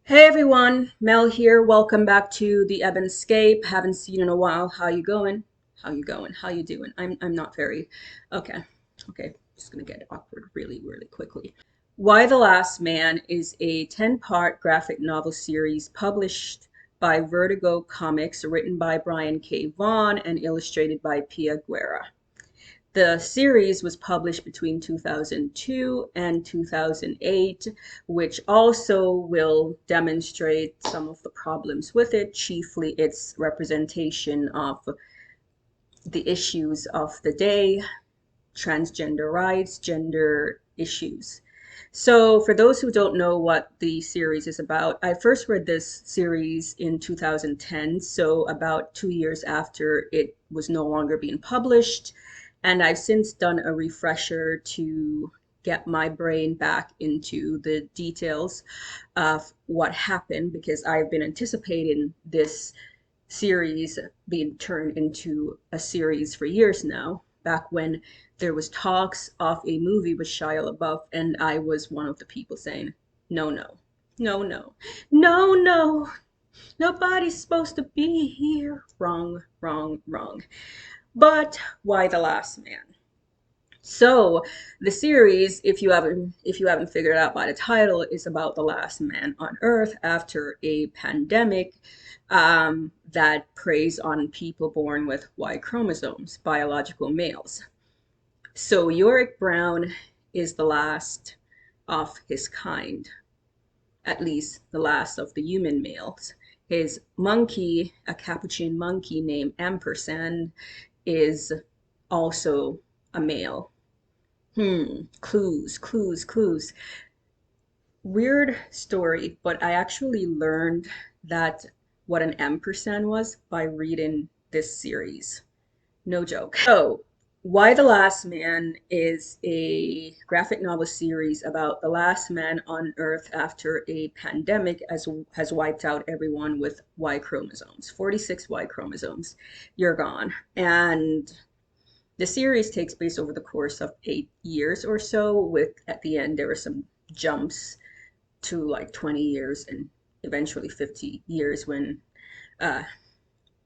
Hey everyone, Mel here. Welcome back to the Evanscape. Haven't seen you in a while. How you going? How you going? How you doing? I'm not very okay. Okay, just gonna get awkward really quickly. Why the Last Man is a 10-part graphic novel series published by Vertigo Comics, written by Brian K. Vaughan and illustrated by Pia Guerra. The series was published between 2002 and 2008, which also will demonstrate some of the problems with it, chiefly its representation of the issues of the day, transgender rights, gender issues. So, for those who don't know what the series is about, I first read this series in 2010, so about 2 years after it was no longer being published. And I've since done a refresher to get my brain back into the details of what happened because I've been anticipating this series being turned into a series for years now, back when there was talks of a movie with Shia LaBeouf, and I was one of the people saying, no, no, no, no, no, no, nobody's supposed to be here. Wrong, wrong, wrong. But why The Last Man? So the series, if you haven't figured out by the title, is about the last man on Earth after a pandemic that preys on people born with Y chromosomes, biological males. So Yorick Brown is the last of his kind, at least the last of the human males. His monkey, a capuchin monkey named Ampersand, is also a male. Clues, clues, clues. Weird story, but I actually learned that what an ampersand was by reading this series. No joke. So, Why the Last Man is a graphic novel series about the last man on Earth after a pandemic has wiped out everyone with Y chromosomes, 46 Y chromosomes. You're gone. And the series takes place over the course of 8 years or so, with at the end there were some jumps to like 20 years and eventually 50 years when uh,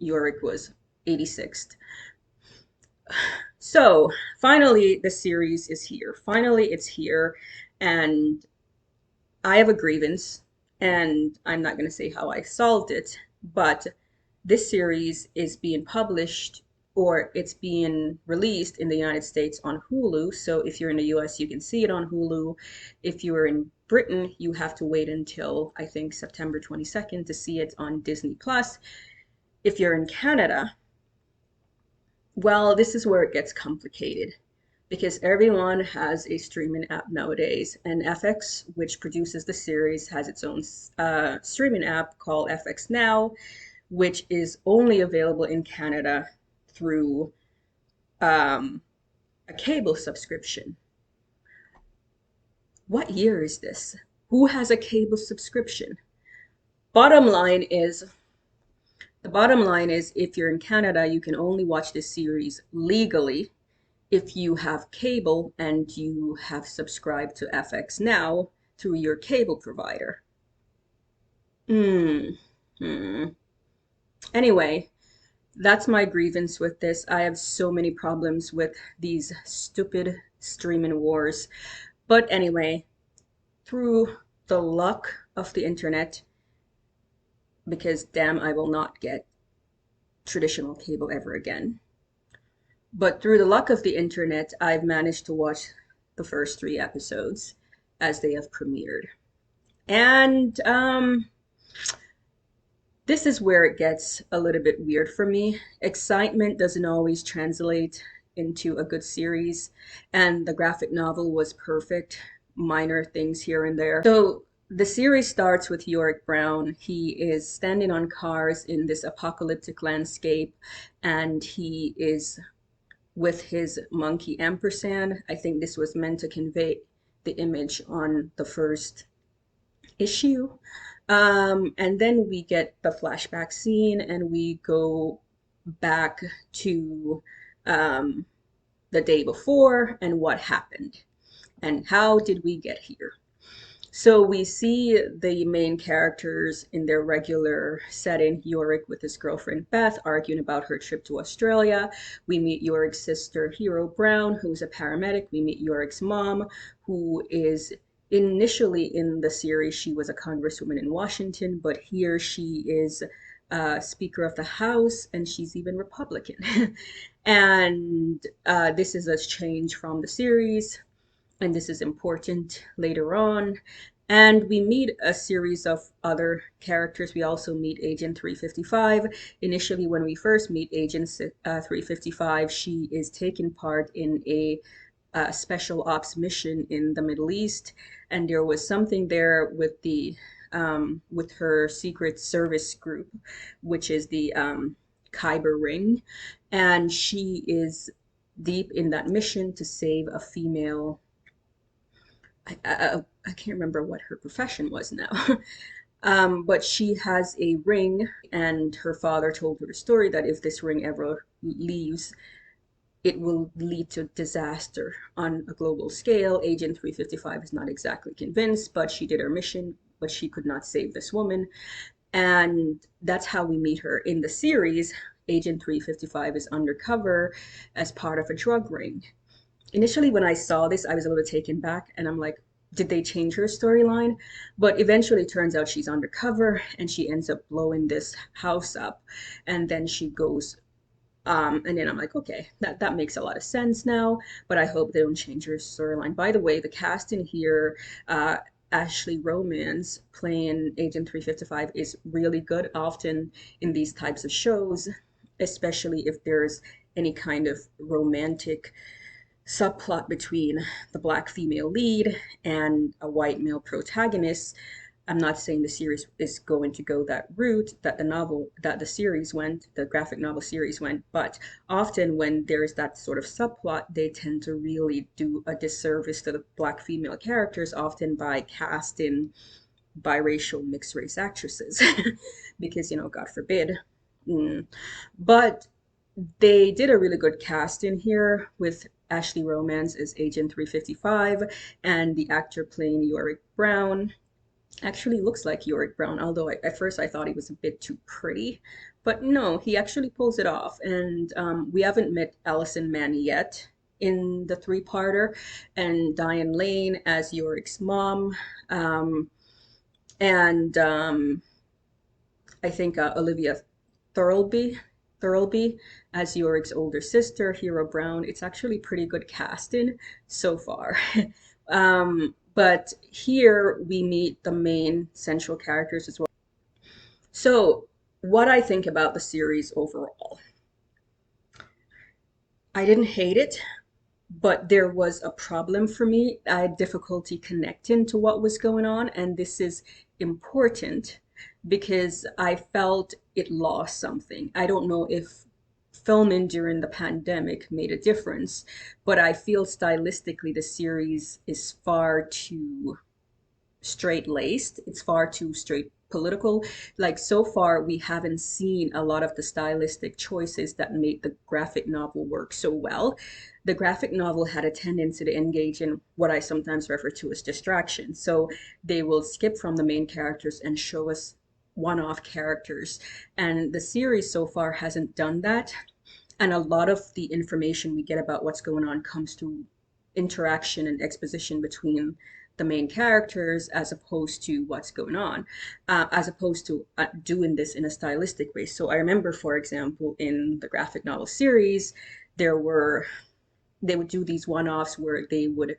Yorick was 86th. So finally, the series is here. Finally, it's here, and I have a grievance, and I'm not going to say how I solved it, but this series is being published or it's being released in the United States on Hulu. So if you're in the US, you can see it on Hulu. If you're in Britain, you have to wait until I think September 22nd to see it on Disney Plus. If you're in Canada, well, this is where it gets complicated because everyone has a streaming app nowadays, and FX, which produces the series, has its own streaming app called FX Now, which is only available in Canada through um, a cable subscription. What year is this? Who has a cable subscription? Bottom line is, the bottom line is if you're in Canada, you can only watch this series legally if you have cable and you have subscribed to FX Now through your cable provider. Hmm. Hmm. Anyway, that's my grievance with this. I have so many problems with these stupid streaming wars. But anyway, through the luck of the internet, because damn, I will not get traditional cable ever again. But through the luck of the internet, I've managed to watch the first 3 episodes as they have premiered. And this is where it gets a little bit weird for me. Excitement doesn't always translate into a good series, and the graphic novel was perfect, minor things here and there. So the series starts with Yorick Brown. He is standing on cars in this apocalyptic landscape, and he is with his monkey Ampersand. I think this was meant to convey the image on the first issue. And then we get the flashback scene and we go back to um, the day before and what happened and how did we get here. So we see the main characters in their regular setting, Yorick with his girlfriend Beth arguing about her trip to Australia. We meet Yorick's sister, Hero Brown, who's a paramedic. We meet Yorick's mom, who is initially in the series, she was a congresswoman in Washington, but here she is Speaker of the House, and she's even Republican. And this is a change from the series, and this is important later on. And we meet a series of other characters. We also meet Agent 355. Initially, when we first meet Agent 355, she is taking part in a special ops mission in the Middle East, and there was something there with the with her secret service group, which is the Kyber Ring, and she is deep in that mission to save a female. I can't remember what her profession was now. But she has a ring, and her father told her the story that if this ring ever leaves, it will lead to disaster on a global scale. Agent 355 is not exactly convinced, but she did her mission, but she could not save this woman. And that's how we meet her. In the series, Agent 355 is undercover as part of a drug ring. Initially, when I saw this, I was a little taken back, and I'm like, did they change her storyline? But eventually, it turns out she's undercover and she ends up blowing this house up. And then she goes, and then I'm like, okay, that makes a lot of sense now, but I hope they don't change her storyline. By the way, the cast in here, Ashley Romance playing Agent 355 is really good often in these types of shows, especially if there's any kind of romantic subplot between the black female lead and a white male protagonist. I'm not saying the series is going to go that route that the series went, the graphic novel series went, but often when there's that sort of subplot, they tend to really do a disservice to the black female characters, often by casting biracial mixed race actresses, because, God forbid. Mm. But they did a really good cast in here with Ashley Romance as Agent 355, and the actor playing Yorick Brown actually looks like Yorick Brown, although at first I thought he was a bit too pretty. But no, he actually pulls it off. And we haven't met Allison Mann yet in the three-parter, and Diane Lane as Yorick's mom, um, and I think Olivia Thirlby, Thirlby as Yorick's older sister, Hero Brown. It's actually pretty good casting so far. But here we meet the main central characters as well. So, what I think about the series overall, I didn't hate it, but there was a problem for me. I had difficulty connecting to what was going on, and this is important because I felt it lost something. I don't know if filming during the pandemic made a difference, but I feel stylistically the series is far too straight laced. It's far too straight political. Like so far, we haven't seen a lot of the stylistic choices that made the graphic novel work so well. The graphic novel had a tendency to engage in what I sometimes refer to as distraction. So they will skip from the main characters and show us one-off characters. And the series so far hasn't done that. And a lot of the information we get about what's going on comes through interaction and exposition between the main characters as opposed to what's going on, as opposed to doing this in a stylistic way. So I remember, for example, in the graphic novel series, there were they would do these one-offs where they would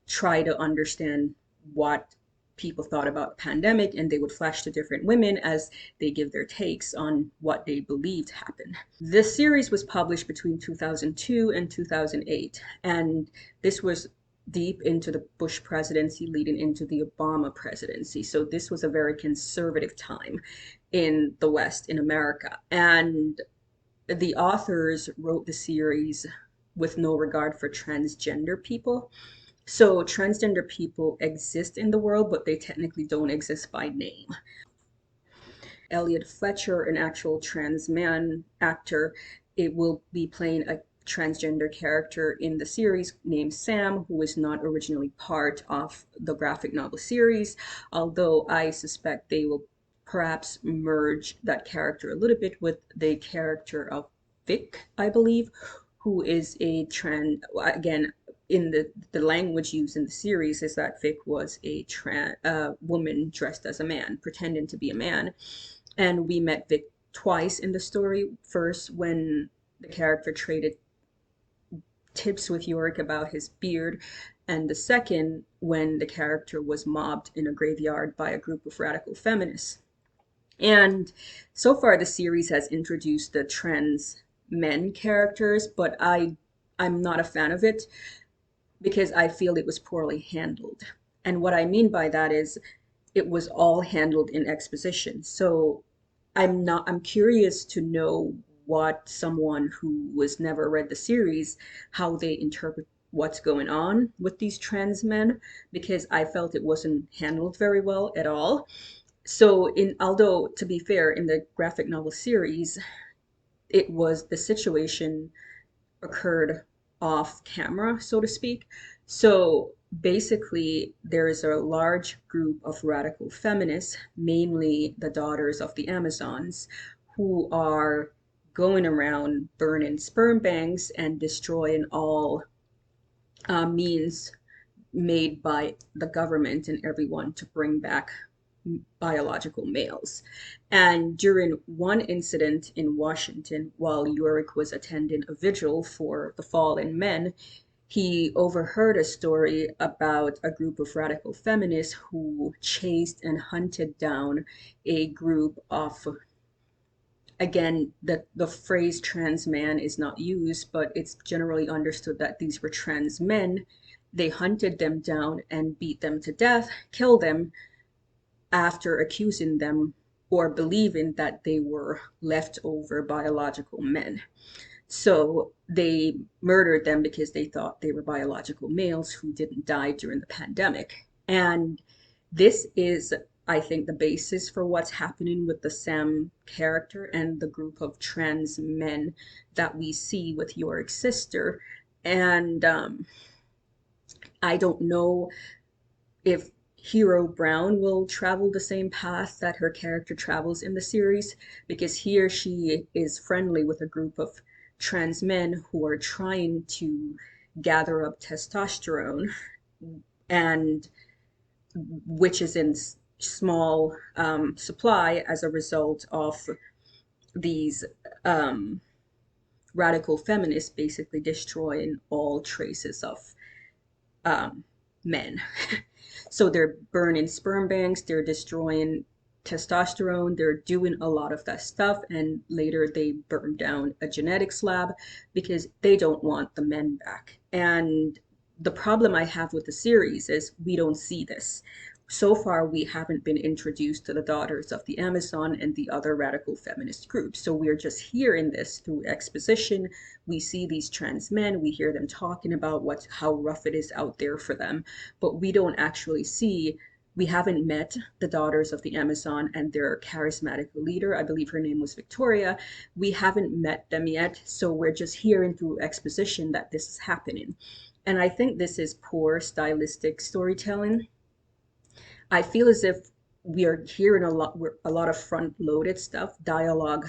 try to understand what people thought about the pandemic, and they would flash to different women as they give their takes on what they believed happened. This series was published between 2002 and 2008, and this was deep into the Bush presidency leading into the Obama presidency. So this was a very conservative time in the West, in America. And the authors wrote the series with no regard for transgender people. So transgender people exist in the world, but they technically don't exist by name. Elliot Fletcher, an actual trans man actor, it will be playing a transgender character in the series named Sam, who was not originally part of the graphic novel series, although I suspect they will perhaps merge that character a little bit with the character of Vic, I believe, who is a trans, again, in the language used in the series is that Vic was a woman dressed as a man, pretending to be a man. And we met Vic twice in the story. First, when the character traded tips with Yorick about his beard, and the second, when the character was mobbed in a graveyard by a group of radical feminists. And so far, the series has introduced the trans men characters, but I'm not a fan of it because I feel it was poorly handled. And what I mean by that is it was all handled in exposition. So I'm curious to know what someone who was never read the series, how they interpret what's going on with these trans men, because I felt it wasn't handled very well at all. So although to be fair, in the graphic novel series, it was the situation occurred off camera, so to speak. So basically, there is a large group of radical feminists, mainly the daughters of the Amazons, who are going around burning sperm banks and destroying all means made by the government and everyone to bring back biological males. And during one incident in Washington, while Yorick was attending a vigil for the fallen men, he overheard a story about a group of radical feminists who chased and hunted down a group of, again, the phrase trans man is not used, but it's generally understood that these were trans men. They hunted them down and beat them to death, killed them, after accusing them or believing that they were leftover biological men. So they murdered them because they thought they were biological males who didn't die during the pandemic. And this is, I think, the basis for what's happening with the Sam character and the group of trans men that we see with Yorick's sister. And I don't know if Hero Brown will travel the same path that her character travels in the series, because here she is friendly with a group of trans men who are trying to gather up testosterone, and which is in small supply as a result of these radical feminists basically destroying all traces of men. So they're burning sperm banks, they're destroying testosterone, they're doing a lot of that stuff, and later they burn down a genetics lab because they don't want the men back. And the problem I have with the series is we don't see this. So far, we haven't been introduced to the daughters of the Amazon and the other radical feminist groups. So we're just hearing this through exposition. We see these trans men, we hear them talking about how rough it is out there for them, but we don't actually see, we haven't met the daughters of the Amazon and their charismatic leader. I believe her name was Victoria. We haven't met them yet, so we're just hearing through exposition that this is happening. And I think this is poor stylistic storytelling. I feel as if we are hearing a lot of front-loaded stuff, dialogue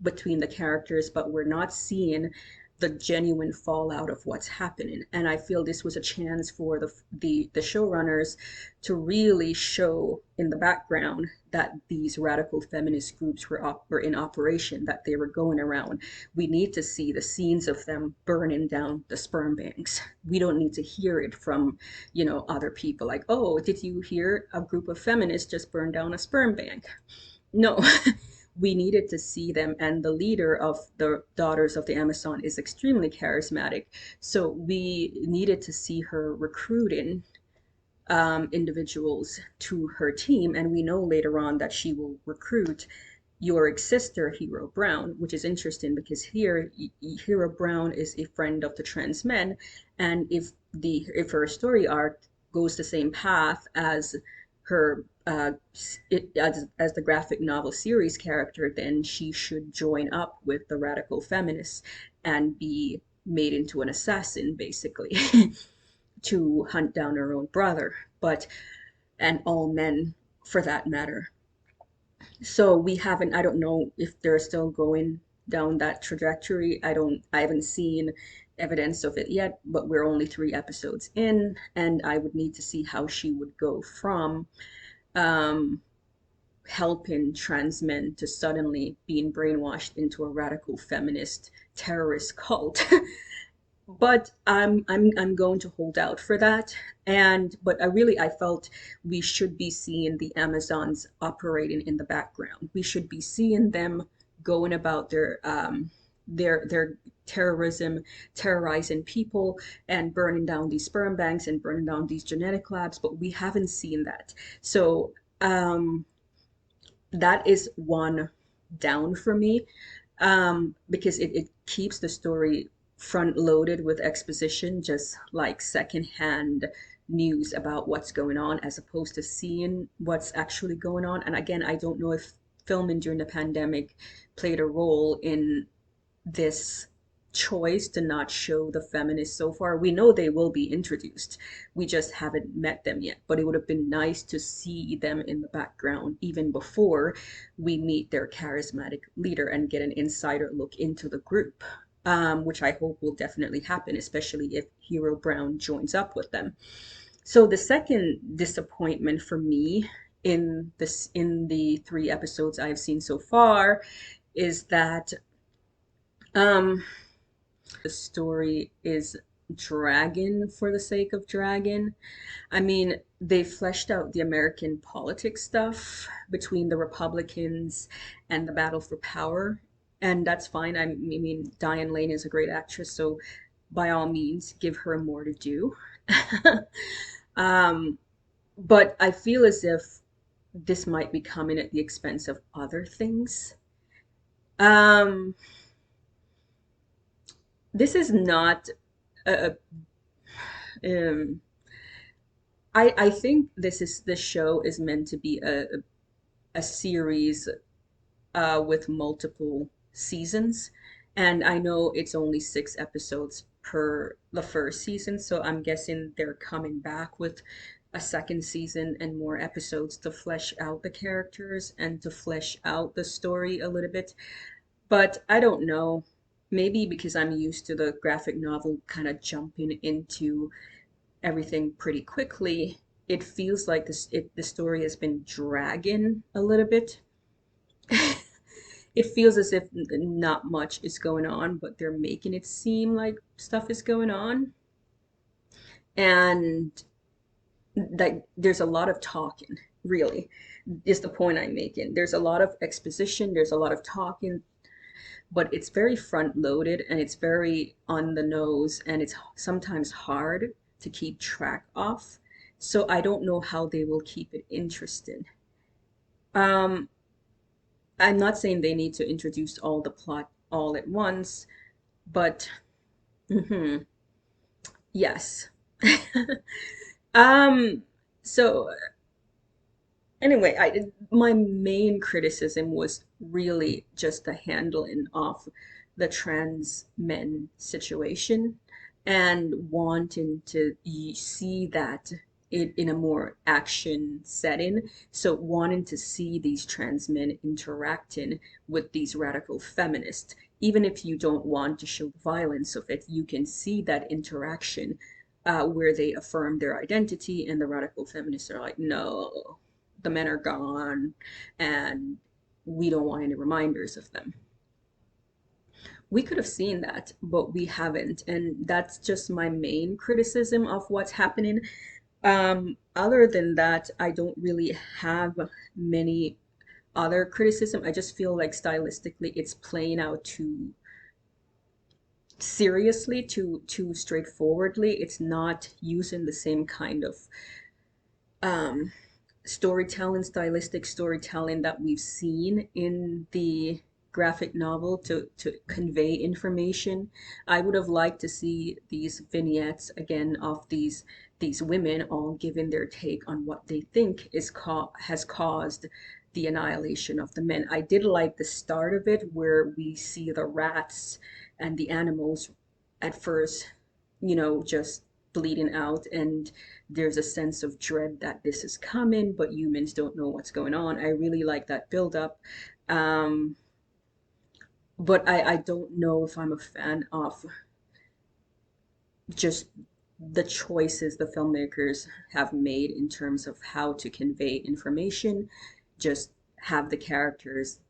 between the characters, but we're not seeing the genuine fallout of what's happening. And I feel this was a chance for the showrunners to really show in the background that these radical feminist groups were in operation, that they were going around. We need to see the scenes of them burning down the sperm banks. We don't need to hear it from, other people like, oh, did you hear a group of feminists just burned down a sperm bank? No. We needed to see them, and the leader of the daughters of the Amazon is extremely charismatic, so we needed to see her recruiting individuals to her team, and we know later on that she will recruit Yorick's sister, Hero Brown, which is interesting because here Hero Brown is a friend of the trans men, and if her story arc goes the same path as her as the graphic novel series character, then she should join up with the radical feminists and be made into an assassin, basically, to hunt down her own brother, but and all men for that matter. So we haven't, I don't know if they're still going down that trajectory. I haven't seen evidence of it yet, but we're only 3 episodes in, and I would need to see how she would go from um, helping trans men to suddenly being brainwashed into a radical feminist terrorist cult. But I'm going to hold out for that. And but I felt we should be seeing the Amazons operating in the background. We should be seeing them going about their terrorism, terrorizing people and burning down these sperm banks and burning down these genetic labs, but we haven't seen that. So that is one down for me, because it keeps the story front loaded with exposition, just like secondhand news about what's going on, as opposed to seeing what's actually going on. And again, I don't know if filming during the pandemic played a role in this choice to not show the feminists so far. We know they will be introduced. We just haven't met them yet. But it would have been nice to see them in the background even before we meet their charismatic leader and get an insider look into the group. Which I hope will definitely happen, especially if Hero Brown joins up with them. So the second disappointment for me in the 3 episodes I've seen so far is that um, the story is dragging for the sake of dragging. I mean, they fleshed out the American politics stuff between the Republicans and the battle for power, and that's fine. I mean, Diane Lane is a great actress, so by all means, give her more to do. um, but I feel as if this might be coming at the expense of other things. Um, this is not a, um, I think this show is meant to be a series with multiple seasons, and I know it's only 6 episodes per the first season, so I'm guessing they're coming back with a second season and more episodes to flesh out the characters and to flesh out the story a little bit. But I don't know. Maybe because I'm used to the graphic novel kind of jumping into everything pretty quickly, it feels like the story has been dragging a little bit. It feels as if not much is going on, but they're making it seem like stuff is going on. And that there's a lot of talking, really, is the point I'm making. There's a lot of exposition, there's a lot of talking, but it's very front loaded and it's very on the nose, and it's sometimes hard to keep track of. So I don't know how they will keep it interesting. Um, I'm not saying they need to introduce all the plot all at once, but mhm, yes. Um, so anyway, my main criticism was really just the handling of the trans men situation and wanting to see that in a more action setting. So wanting to see these trans men interacting with these radical feminists. Even if you don't want to show the violence of it, you can see that interaction where they affirm their identity, and the radical feminists are like, no, the men are gone, and we don't want any reminders of them. We could have seen that, but we haven't, and that's just my main criticism of what's happening. Other than that, I don't really have many other criticism. I just feel like stylistically it's playing out too seriously, too straightforwardly. It's not using the same kind of um, storytelling, stylistic storytelling that we've seen in the graphic novel to convey information. I would have liked to see these vignettes again of these women all giving their take on what they think has caused the annihilation of the men. I did like the start of it where we see the rats and the animals at first, just bleeding out, and there's a sense of dread that this is coming, but humans don't know what's going on. I really like that build up. Um, but I don't know if I'm a fan of just the choices the filmmakers have made in terms of how to convey information. Just have the characters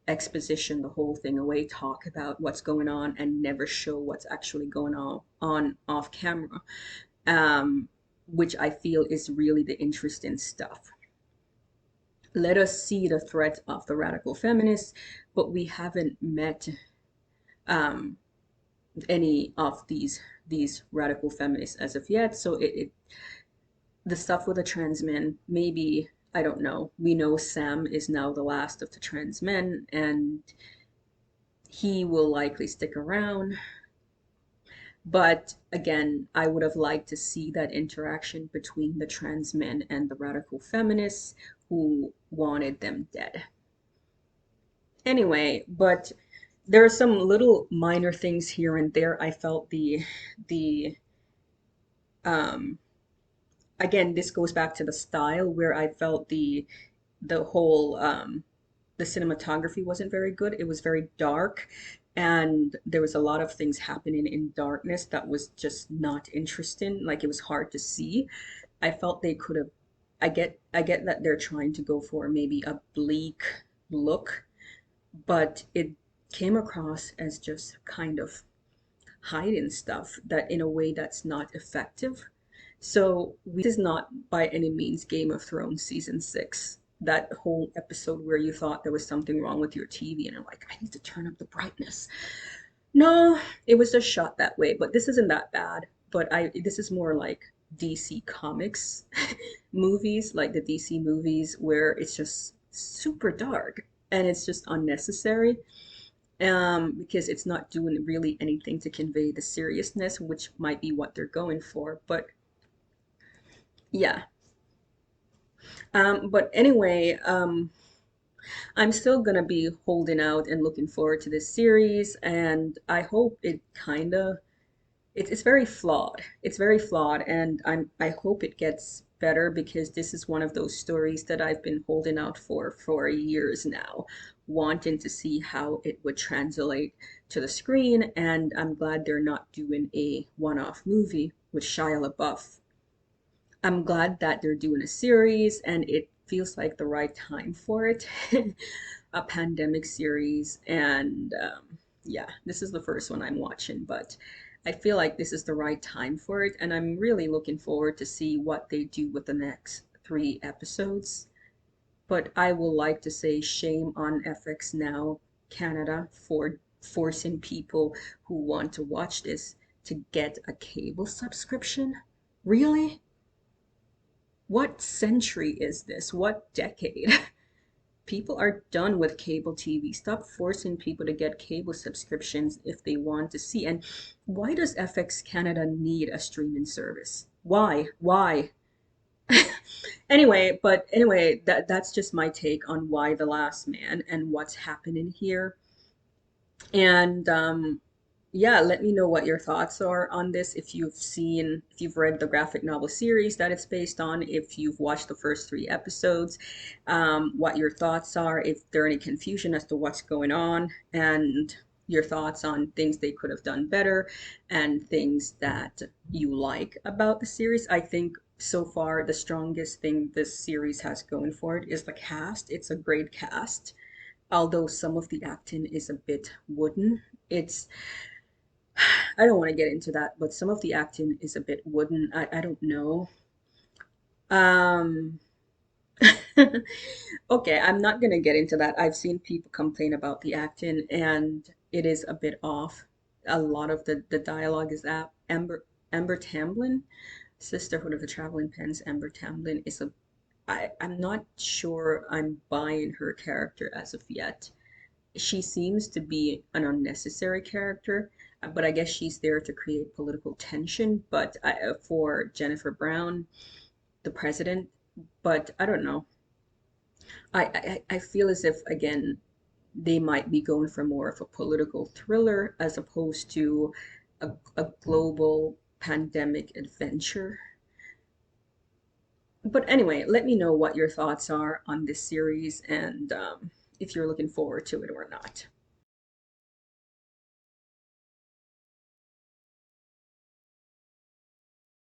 exposition the whole thing away, talk about what's going on, and never show what's actually going on off camera, um, which I feel is really the interesting stuff. Let us see the threat of the radical feminists, but we haven't met um, any of these radical feminists as of yet. So the stuff with the trans men, maybe, I don't know. We know Sam is now the last of the trans men, and he will likely stick around. But again, I would have liked to see that interaction between the trans men and the radical feminists who wanted them dead. Anyway, but there are some little minor things here and there. I felt the um again, this goes back to the style where I felt the whole the cinematography wasn't very good. It was very dark, and there was a lot of things happening in darkness that was just not interesting. Like, it was hard to see. I felt they could have. I get that they're trying to go for maybe a bleak look, but it came across as just kind of hiding stuff that in a way that's not effective. So this is not by any means Game of Thrones season 6. That whole episode where you thought there was something wrong with your TV and you're like, I need to turn up the brightness. No, it was just shot that way, but this isn't that bad. But this is more like DC Comics movies, like the DC movies where it's just super dark and it's just unnecessary, because it's not doing really anything to convey the seriousness, which might be what they're going for. But yeah. But anyway, I'm still gonna be holding out and looking forward to this series, and I hope it kind of it's very flawed. It's very flawed, and I hope it gets better because this is one of those stories that I've been holding out for years now, wanting to see how it would translate to the screen, and I'm glad they're not doing a one-off movie with Shia LaBeouf. I'm glad that they're doing a series, and it feels like the right time for it. A pandemic series, and yeah, this is the first one I'm watching, but I feel like this is the right time for it, and I'm really looking forward to see what they do with the next 3 episodes. But I will like to say shame on FX Now Canada for forcing people who want to watch this to get a cable subscription. Really? What century is this? What decade? People are done with cable TV. Stop forcing people to get cable subscriptions if they want to see. And why does FX Canada need a streaming service? Why? Why? Anyway, that's just my take on Why the Last Man and what's happening here. And yeah, let me know what your thoughts are on this. If you've read the graphic novel series that it's based on, if you've watched the first 3 episodes, what your thoughts are, if there are any confusion as to what's going on, and your thoughts on things they could have done better and things that you like about the series. I think so far the strongest thing this series has going for it is the cast. It's a great cast, although some of the acting is a bit wooden. It's I don't want to get into that, but some of the acting is a bit wooden. I don't know. Um, okay, I'm not gonna get into that. I've seen people complain about the acting, and it is a bit off. A lot of the dialogue is that Amber Tamblyn, Sisterhood of the Traveling Pants. Amber Tamblyn is I'm not sure I'm buying her character as of yet. She seems to be an unnecessary character, but I guess she's there to create political tension. But for Jennifer Brown, the president, but I don't know. I feel as if again they might be going for more of a political thriller as opposed to a global pandemic adventure. But anyway, let me know what your thoughts are on this series and if you're looking forward to it or not.